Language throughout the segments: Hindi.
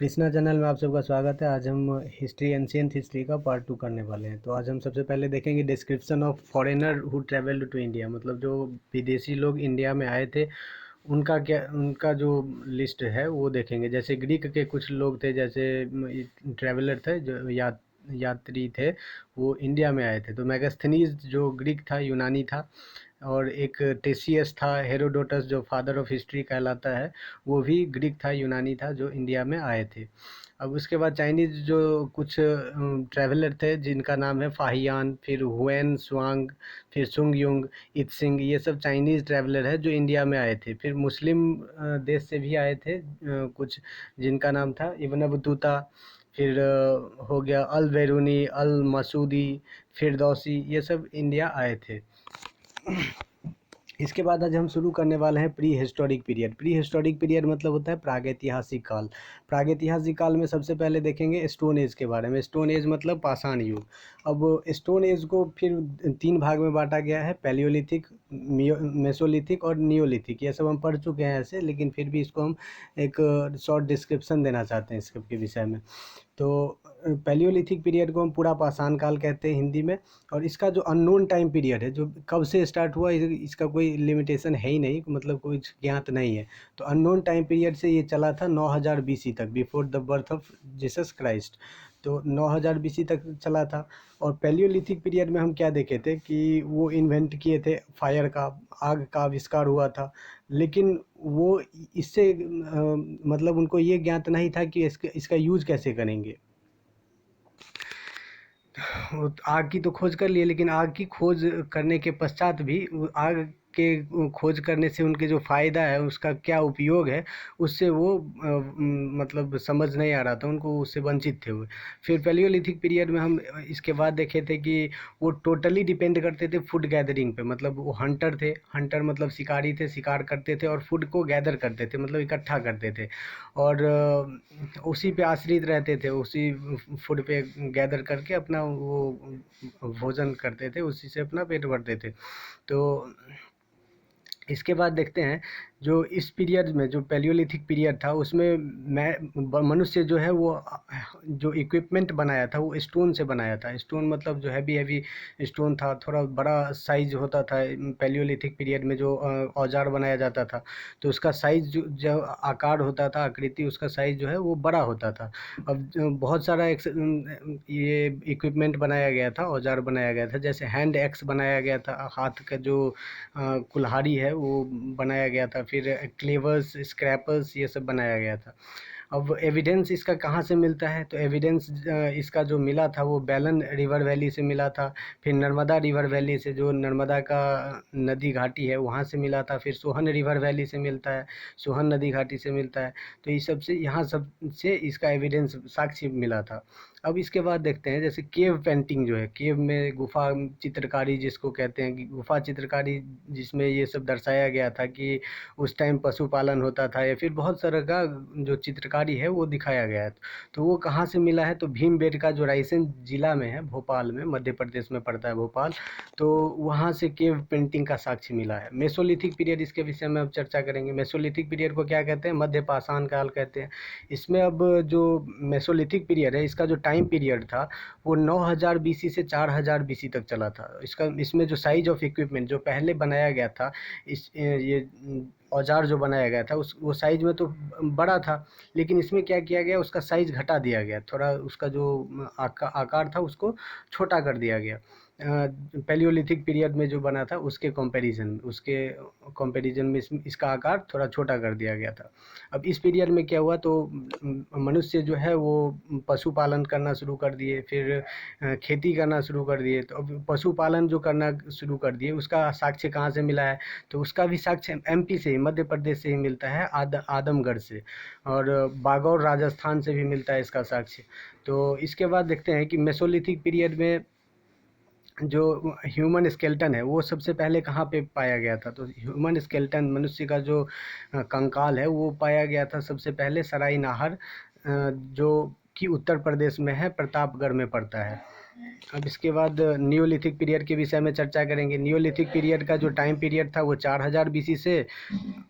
कृष्णा चैनल में आप सबका स्वागत है। आज हम हिस्ट्री एंशियंट हिस्ट्री का पार्ट 2 करने वाले हैं। तो आज हम सबसे पहले देखेंगे description of foreigner who travelled to India, मतलब जो विदेशी लोग इंडिया में आए थे उनका जो लिस्ट है वो देखेंगे। जैसे ग्रीक के कुछ लोग थे, जैसे ट्रेवलर थे, जो यात्री थे, वो इंडिया में आए थे। तो मैगस्थनीज जो ग्रीक था, यूनानी था, और एक टेसियस था, हेरोडोटस जो फादर ऑफ हिस्ट्री कहलाता है, वो भी ग्रीक था, यूनानी था, जो इंडिया में आए थे। अब उसके बाद चाइनीज़ जो कुछ ट्रैवलर थे जिनका नाम है फाहियान, फिर हुएन सुआंग, फिर सुंग युंग, इत्सिंग, ये सब चाइनीज़ ट्रैवलर है जो इंडिया में आए थे। फिर मुस्लिम देश से भी आए थे कुछ, जिनका नाम था इब्न बतूता, फिर हो गया अल बैरूनी, अल मसूदी, फिरदौसी, ये सब इंडिया आए थे। इसके बाद आज हम शुरू करने वाले हैं pre historic period. Pre historic period मतलब होता है प्रागैतिहासिक काल। प्रागैतिहासिक काल में सबसे पहले देखेंगे स्टोन एज के बारे में। स्टोन एज मतलब पाषाण युग। अब स्टोन एज को फिर 3 भाग में बांटा गया है, पैलियोलिथिक, मेसोलिथिक और नियोलिथिक। ये सब हम पढ़ चुके हैं ऐसे, लेकिन फिर भी इसको हम एक शॉर्ट डिस्क्रिप्शन देना चाहते हैं इसके विषय में। तो पैलियोलिथिक पीरियड को हम पूरा पाषाण काल कहते हैं हिंदी में। और इसका जो अननोन टाइम पीरियड है, जो कब से स्टार्ट हुआ, इसका कोई लिमिटेशन है ही नहीं, मतलब कोई ज्ञात नहीं है। तो अननोन टाइम पीरियड से ये चला था 9000 BC तक, before the birth of Jesus Christ. तो 9000 BC तक चला था। और पैलियोलिथिक पीरियड में हम क्या देखे थे कि वो इन्वेंट किए थे फायर का, आग का आविष्कार हुआ था। लेकिन वो इससे मतलब उनको ये ज्ञात नहीं था कि इसका यूज कैसे करेंगे। आग की तो खोज कर लिए, लेकिन आग की खोज करने के पश्चात भी आग के खोज करने से उनके जो फ़ायदा है, उसका क्या उपयोग है, उससे वो मतलब समझ नहीं आ रहा था उनको, उससे वंचित थे वो। फिर पैलियोलिथिक पीरियड में हम इसके बाद देखे थे कि वो टोटली डिपेंड करते थे फूड गैदरिंग पे। मतलब वो हंटर थे, हंटर मतलब शिकारी थे, शिकार करते थे और फूड को गैदर करते थे, मतलब इकट्ठा करते थे। और उसी पे आश्रित रहते थे, उसी फूड पे गैदर करके अपना वो भोजन करते थे, उसी से अपना पेट भरते थे। तो इसके बाद देखते हैं जो इस पीरियड में, जो पैलियोलिथिक पीरियड था, उसमें मनुष्य जो है वो जो इक्विपमेंट बनाया था वो स्टोन से बनाया था। स्टोन मतलब जो हैवी हैवी स्टोन था, थोड़ा बड़ा साइज होता था। पैलियोलिथिक पीरियड में जो औजार बनाया जाता था, तो उसका साइज जो आकार होता था, आकृति, उसका साइज जो है वो बड़ा होता था। अब बहुत सारा ये इक्विपमेंट बनाया गया था, औजार बनाया गया था। जैसे हैंड एक्स बनाया गया था, हाथ का जो कुल्हाड़ी है वो बनाया गया था। फिर क्लेवर्स, स्क्रैपर्स, ये सब बनाया गया था। अब एविडेंस इसका कहाँ से मिलता है, तो एविडेंस इसका जो मिला था वो बैलन रिवर वैली से मिला था। फिर नर्मदा रिवर वैली से, जो नर्मदा का नदी घाटी है, वहाँ से मिला था। फिर सोहन रिवर वैली से मिलता है, सोहन नदी घाटी से मिलता है। तो ये सब से, यहाँ सब से इसका एविडेंस, साक्ष्य मिला था। अब इसके बाद देखते हैं जैसे केव पेंटिंग जो है, केव में गुफा चित्रकारी जिसको कहते हैं, कि गुफा चित्रकारी, जिसमें ये सब दर्शाया गया था कि उस टाइम पशुपालन होता था, या फिर बहुत तरह का जो चित्रकारी है वो दिखाया गया है। तो वो कहाँ से मिला है, तो भीमबेटका जो रायसेन जिला में है, भोपाल में, मध्य प्रदेश में पड़ता है भोपाल, तो वहाँ से केव पेंटिंग का साक्ष्य मिला है। मेसोलिथिक पीरियड, इसके विषय में अब चर्चा करेंगे। मेसोलिथिक पीरियड को क्या कहते हैं, मध्य पाषाण काल कहते हैं। इसमें अब जो मेसोलिथिक पीरियड है, इसका जो टाइम पीरियड था वो 9000 BC से 4000 BC तक चला था। इसमें जो साइज ऑफ इक्विपमेंट जो पहले बनाया गया था, ये औजार जो बनाया गया था, वो साइज में तो बड़ा था, लेकिन इसमें क्या किया गया, उसका साइज घटा दिया गया, थोड़ा उसका जो आकार था उसको छोटा कर दिया गया। पैलियोलिथिक पीरियड में जो बना था उसके कंपैरिजन में इसका आकार थोड़ा छोटा कर दिया गया था। अब इस पीरियड में क्या हुआ, तो मनुष्य जो है वो पशुपालन करना शुरू कर दिए, फिर खेती करना शुरू कर दिए। तो अब पशुपालन जो करना शुरू कर दिए, उसका साक्ष्य कहाँ से मिला है, तो उसका भी साक्ष्य MP से ही, मध्य प्रदेश से ही मिलता है, आदमगढ़ से। और बागौर राजस्थान से भी मिलता है इसका साक्ष्य। तो इसके बाद देखते हैं कि मेसोलिथिक पीरियड में जो ह्यूमन स्केलेटन है वो सबसे पहले कहाँ पे पाया गया था, तो ह्यूमन स्केलेटन, मनुष्य का जो कंकाल है, वो पाया गया था सबसे पहले सराय नाहर, जो कि उत्तर प्रदेश में है, प्रतापगढ़ में पड़ता है। अब इसके बाद नियोलिथिक पीरियड के विषय में चर्चा करेंगे। नियोलिथिक पीरियड का जो टाइम पीरियड था वो 4000 BC से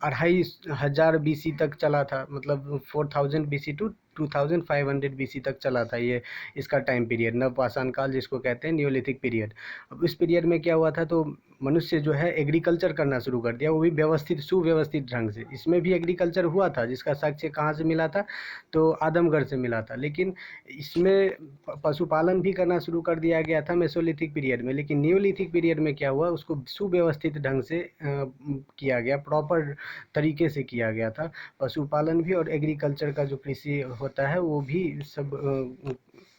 2500 BC तक चला था, मतलब 4000 BC टू 2500 BC तक चला था ये, इसका टाइम पीरियड, नवपाषाण काल जिसको कहते हैं, नियोलिथिक पीरियड। अब इस पीरियड में क्या हुआ था, तो मनुष्य जो है एग्रीकल्चर करना शुरू कर दिया, वो भी व्यवस्थित सुव्यवस्थित ढंग से। इसमें भी एग्रीकल्चर हुआ था, जिसका साक्ष्य कहाँ से मिला था, तो आदमगढ़ से मिला था। लेकिन इसमें पशुपालन भी करना शुरू कर दिया गया था मेसोलिथिक पीरियड में। लेकिन नियोलिथिक पीरियड में क्या हुआ, उसको सुव्यवस्थित ढंग से किया गया, प्रॉपर तरीके से किया गया था। पशुपालन भी और एग्रीकल्चर का जो कृषि होता है वो भी सब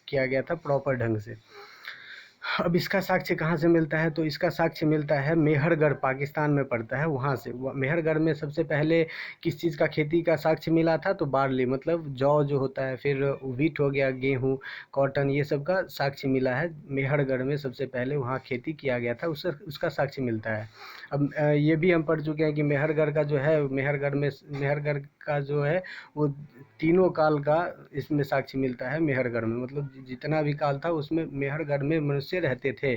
किया गया था प्रॉपर ढंग से। अब इसका साक्ष्य कहाँ से मिलता है, तो इसका साक्ष्य मिलता है मेहरगढ़, पाकिस्तान में पड़ता है, वहाँ से। मेहरगढ़ में सबसे पहले किस चीज़ का खेती का साक्ष्य मिला था, तो बार्ली, मतलब जौ जो होता है, फिर व्हीट हो गया, गेहूँ, कॉटन, ये सब का साक्ष्य मिला है। मेहरगढ़ में सबसे पहले वहाँ खेती किया गया था, उसका साक्ष्य मिलता है। अब ये भी हम पढ़ चुके हैं कि मेहरगढ़ का जो है, मेहरगढ़ का जो है वो तीनों काल का इसमें साक्ष्य मिलता है मेहरगढ़ में। मतलब जितना भी काल था उसमें मेहरगढ़ में मनुष्य रहते थे।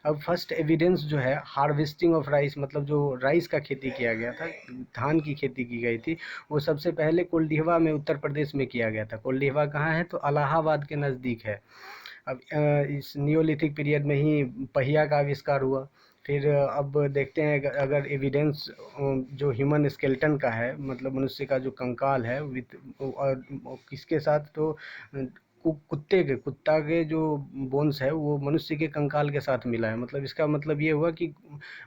अब फर्स्ट एविडेंस जो है हार्वेस्टिंग ऑफ राइस, मतलब जो राइस का खेती किया गया था, धान की खेती की गई थी, वो सबसे पहले कोल्डिहवा में, उत्तर प्रदेश में किया गया था। कोल्डिहवा कहाँ है, तो इलाहाबाद के नज़दीक है। अब इस नियोलिथिक पीरियड में ही पहिया का आविष्कार हुआ। फिर अब देखते हैं अगर एविडेंस जो ह्यूमन स्केलेटन का है, मतलब मनुष्य का जो कंकाल है, विथ और किसके साथ, तो कुत्ता के जो बोन्स है वो मनुष्य के कंकाल के साथ मिला है। मतलब इसका मतलब ये हुआ कि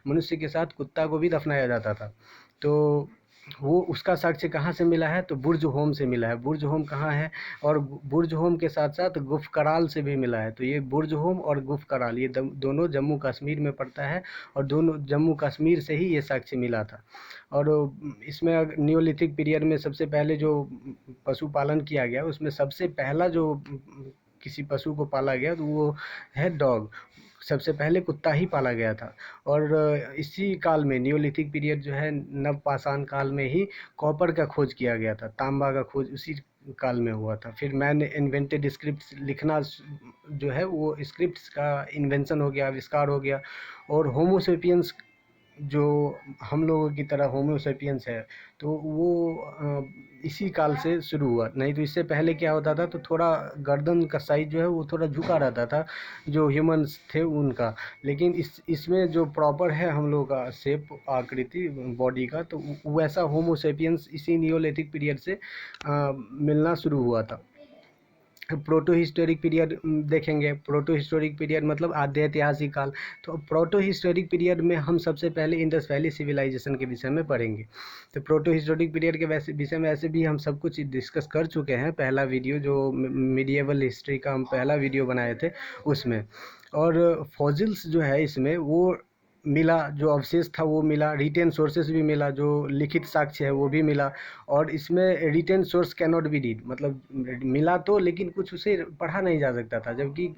मनुष्य के साथ कुत्ता को भी दफनाया जाता था। तो वो उसका साक्ष्य कहाँ से मिला है, तो बुर्ज होम से मिला है। बुर्ज होम कहाँ है, और बुर्ज होम के साथ साथ गुफ कराल से भी मिला है। तो ये बुर्ज होम और गुफ कराल, ये दोनों जम्मू कश्मीर में पड़ता है, और दोनों जम्मू कश्मीर से ही ये साक्ष्य मिला था। और इसमें नियोलिथिक पीरियड में सबसे पहले जो पशुपालन किया गया, उसमें सबसे पहला जो किसी पशु को पाला गया तो वो है डॉग। सबसे पहले कुत्ता ही पाला गया था। और इसी काल में, नियोलिथिक पीरियड जो है, नवपाषाण काल में ही कॉपर का खोज किया गया था, तांबा का खोज उसी काल में हुआ था। फिर मैंने इन्वेंटेड स्क्रिप्ट लिखना जो है, वो स्क्रिप्ट्स का इन्वेंशन हो गया, आविष्कार हो गया। और होमोसेपियंस, जो हम लोगों की तरह होमोसेपियंस है, तो वो इसी काल से शुरू हुआ। नहीं तो इससे पहले क्या होता था, तो थोड़ा गर्दन का साइज जो है वो थोड़ा झुका रहता था जो ह्यूमंस थे उनका। लेकिन इसमें जो प्रॉपर है हम लोगों का शेप, आकृति बॉडी का, तो वैसा होमोसेपियंस इसी नियोलिथिक पीरियड से मिलना शुरू हुआ था। प्रोटो हिस्टोरिक पीरियड देखेंगे। प्रोटो हिस्टोरिक पीरियड मतलब आद्य ऐतिहासिक काल। तो प्रोटो हिस्टोरिक पीरियड में हम सबसे पहले इंडस वैली सिविलाइजेशन के विषय में पढ़ेंगे। तो प्रोटो हिस्टोरिक पीरियड के विषय में ऐसे भी हम सब कुछ डिस्कस कर चुके हैं, पहला वीडियो जो मीडिएवल हिस्ट्री का हम पहला वीडियो बनाए थे उसमें। और फॉसिल्स जो है इसमें वो मिला, जो अवशेष था वो मिला, रिटेन सोर्सेज भी मिला, जो लिखित साक्ष्य है वो भी मिला। और इसमें written source can not be read, मतलब मिला तो, लेकिन कुछ उसे पढ़ा नहीं जा सकता था। जबकि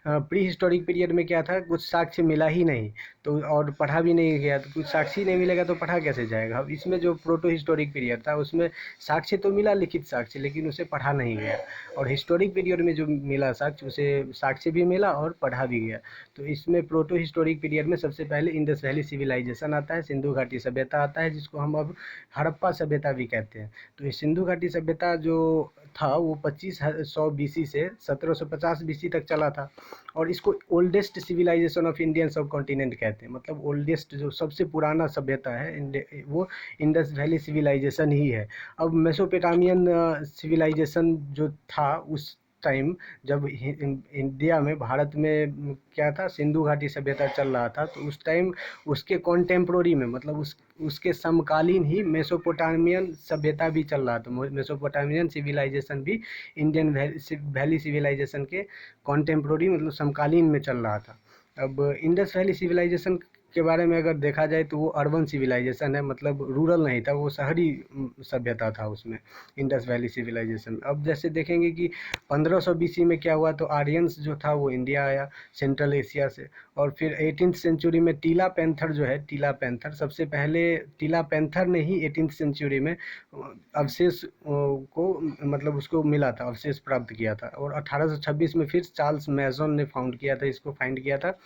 प्री हिस्टोरिक पीरियड में क्या था, कुछ साक्ष्य मिला ही नहीं, तो और पढ़ा भी नहीं गया। तो कुछ साक्ष्य नहीं मिलेगा तो पढ़ा कैसे जाएगा। अब इसमें जो प्रोटो हिस्टोरिक पीरियड था उसमें साक्ष्य तो मिला, लिखित साक्ष्य, लेकिन उसे पढ़ा नहीं गया। और हिस्टोरिक पीरियड में जो मिला साक्ष्य, उसे साक्ष्य भी मिला और पढ़ा भी गया। तो इसमें प्रोटो हिस्टोरिक पीरियड में सबसे पहले इंडस वैली सिविलाइजेशन आता है, सिंधु घाटी सभ्यता आता है, जिसको हम अब हड़प्पा सभ्यता भी कहते हैं। तो ये सिंधु घाटी सभ्यता जो था वो 2500 BC से 1750 BC तक चला था। और इसको ओल्डेस्ट सिविलाइजेशन ऑफ इंडियन सब कॉन्टिनेंट कहते हैं। मतलब ओल्डेस्ट, जो सबसे पुराना सभ्यता है वो इंडस वैली सिविलाइजेशन ही है। अब मेसोपोटामियन सिविलाइजेशन जो था उस टाइम, जब इंडिया में, भारत में क्या था, सिंधु घाटी सभ्यता चल रहा था, तो उस टाइम उसके कॉन्टेम्पोररी में, मतलब उसके समकालीन ही मेसोपोटामियन सभ्यता भी चल रहा था। मेसोपोटामियन सिविलाइजेशन भी इंडियन वैली सिविलाइजेशन के कॉन्टेम्पोररी, मतलब समकालीन में चल रहा था। अब इंडस वैली सिविलाइजेशन के बारे में अगर देखा जाए तो वो अर्बन सिविलाइजेशन है, मतलब रूरल नहीं था, वो शहरी सभ्यता था उसमें, इंडस वैली सिविलाइजेशन। अब जैसे देखेंगे कि 1500 BC में क्या हुआ, तो आर्यंस जो था वो इंडिया आया सेंट्रल एशिया से। और फिर 18th सेंचुरी में टीला पैंथर जो है, टीला पैंथर सबसे पहले, टीला पैंथर ने ही 18th सेंचुरी में अवशेष को, मतलब उसको मिला था, अवशेष प्राप्त किया था। और 1826 में फिर चार्ल्स मैजन ने फाउंड किया था, इसको फाइंड किया था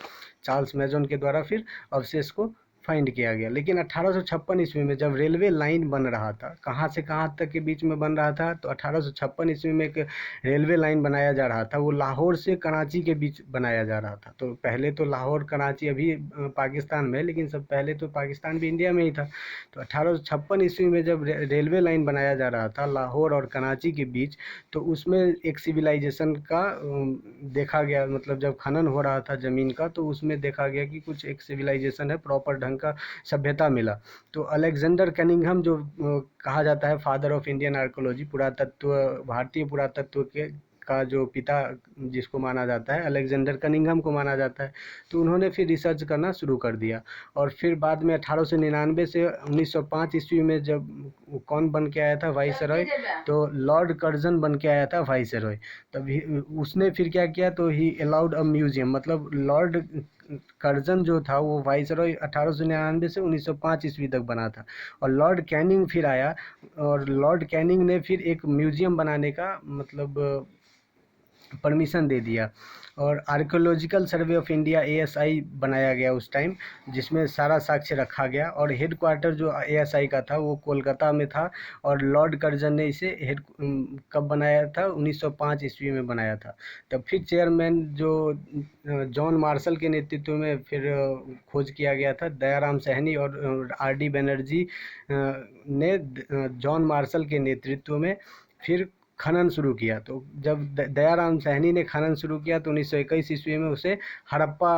चार्ल्स मैजन के द्वारा, फिर अवशेष को फाइंड किया गया। लेकिन 1856 ईस्वी में जब रेलवे लाइन बन रहा था, कहाँ से कहाँ तक के बीच में बन रहा था, तो 1856 ईस्वी में एक रेलवे लाइन बनाया जा रहा था। वो लाहौर से कराची के बीच बनाया जा रहा था। तो पहले तो लाहौर कराची अभी पाकिस्तान में है, लेकिन सब पहले तो पाकिस्तान भी इंडिया में ही था। तो 1856 ईस्वी में जब रेलवे लाइन बनाया जा रहा था लाहौर और कराची के बीच, तो उसमें एक सिविलाइजेशन का देखा गया। मतलब जब खनन हो रहा था ज़मीन का, तो उसमें देखा गया कि कुछ एक सिविलाइजेशन है, प्रॉपर ढंग का सभ्यता मिला। तो अलेक्जेंडर कनिंघम जो कहा जाता है फादर ऑफ इंडियन आर्कोलॉजी, पुरातत्व, भारतीय पुरातत्व के का जो पिता जिसको माना जाता है, अलेक्जेंडर कनिंघम को माना जाता है। तो उन्होंने फिर रिसर्च करना शुरू कर दिया। और फिर बाद में 1899 से 1905 ईस्वी में जब कौन बन के आया था वाइसरॉय, तो लॉर्ड कर्जन बन के आया था वाइसरॉय। तभी उसने फिर क्या किया, तो ही अलाउड अ म्यूजियम। मतलब लॉर्ड कर्जन जो था वो वाइसरॉय 1899 से 1905 ईस्वी तक बना था। और लॉर्ड कैनिंग फिर आया, और लॉर्ड कैनिंग ने फिर एक म्यूजियम बनाने का मतलब परमिशन दे दिया। और archaeological survey of India ASI बनाया गया उस टाइम, जिसमें सारा साक्ष्य रखा गया। और हेड क्वार्टर जो ASI का था वो कोलकाता में था। और लॉर्ड कर्जन ने इसे कब बनाया था, 1905 ईस्वी में बनाया था। तब फिर चेयरमैन जो जॉन मार्शल के नेतृत्व में फिर खोज किया गया था। दयाराम सहनी और RD बनर्जी ने जॉन मार्शल के नेतृत्व में फिर खनन शुरू किया। तो जब दयाराम सहनी ने खनन शुरू किया, तो 1921 ईस्वी में उसे हड़प्पा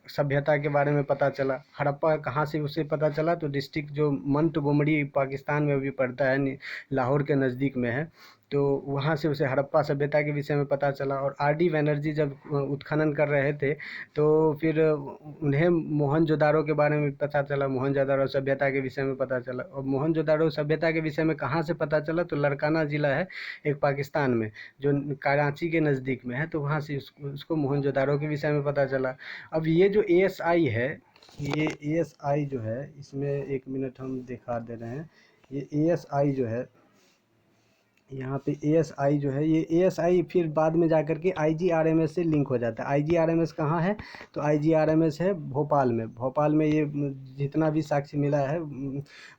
सभ्यता के बारे में पता चला। हड़प्पा कहाँ से उसे पता चला, तो डिस्ट्रिक्ट जो मंटगोमरी पाकिस्तान में भी पड़ता है, लाहौर के नज़दीक में है। तो वहाँ से उसे हड़प्पा सभ्यता के विषय में पता चला। और RD बनर्जी जब उत्खनन कर रहे थे, तो फिर उन्हें मोहनजोदारो के बारे में पता चला, मोहनजोदारो सभ्यता के विषय में पता चला। और मोहनजोदारो सभ्यता के विषय में कहाँ से पता चला, तो लड़काना ज़िला है एक पाकिस्तान में, जो कराची के नज़दीक में है। तो वहाँ से उसको मोहनजोदारो के विषय में पता चला। अब ये जो ASI है, ये ASI जो है, इसमें 1 मिनट हम दिखा दे रहे हैं। ये ASI जो है, यहाँ पे ASI जो है, ये ASI फिर बाद में जा कर के IGRMS से लिंक हो जाता है। IGRMS कहाँ है, तो IGRMS है भोपाल में। भोपाल में ये जितना भी साक्ष्य मिला है,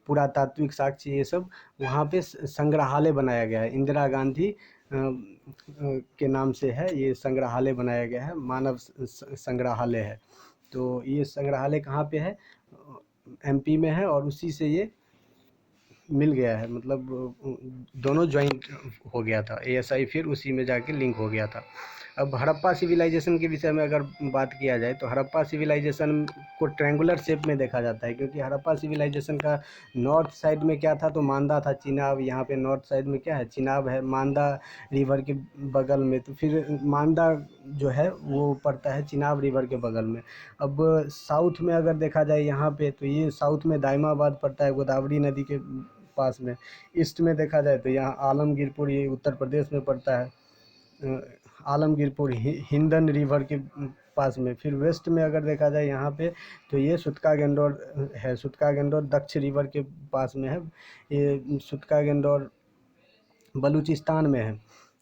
पुरातात्विक साक्ष्य, ये सब वहाँ पे संग्रहालय बनाया गया है। इंदिरा गांधी के नाम से है ये संग्रहालय बनाया गया है, मानव संग्रहालय है। तो ये संग्रहालय कहाँ पे है, MP में है। और उसी से ये मिल गया है, मतलब दोनों ज्वाइंट हो गया था। ASI फिर उसी में जाके लिंक हो गया था। अब हड़प्पा सिविलाइजेशन के विषय में अगर बात किया जाए, तो हड़प्पा सिविलाइजेशन को ट्रायंगुलर शेप में देखा जाता है, क्योंकि हड़प्पा सिविलाइजेशन का नॉर्थ साइड में क्या था, तो मांदा था, चिनाब। यहाँ पे नॉर्थ साइड में क्या है, चिनाब है, मांदा रिवर के बगल में। तो फिर मांदा जो है वो पड़ता है चिनाब रिवर के बगल में। अब साउथ में अगर देखा जाए यहाँ पे, तो ये साउथ में दाइमाबाद पड़ता है, गोदावरी नदी के पास में। ईस्ट में देखा जाए तो यहाँ आलमगीरपुर, ये उत्तर प्रदेश में पड़ता है। आलमगीरपुर हिंदन रिवर के पास में। फिर वेस्ट में अगर देखा जाए यहाँ पे, तो ये सुतका गेंडोर है। सुतका गेंडोर दक्ष रिवर के पास में है। ये सुतका गेंडोर बलूचिस्तान में है।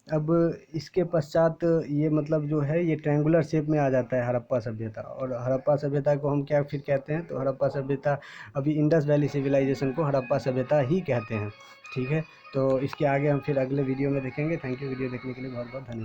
अब इसके पश्चात ये मतलब जो है, ये ट्रायंगुलर शेप में आ जाता है हड़प्पा सभ्यता। और हड़प्पा सभ्यता को हम क्या फिर कहते हैं, तो हड़प्पा सभ्यता, अभी इंडस वैली सिविलाइजेशन को हड़प्पा सभ्यता ही कहते हैं। ठीक है, तो इसके आगे हम फिर अगले वीडियो में देखेंगे। थैंक यू वीडियो देखने के लिए बहुत बहुत धन्यवाद।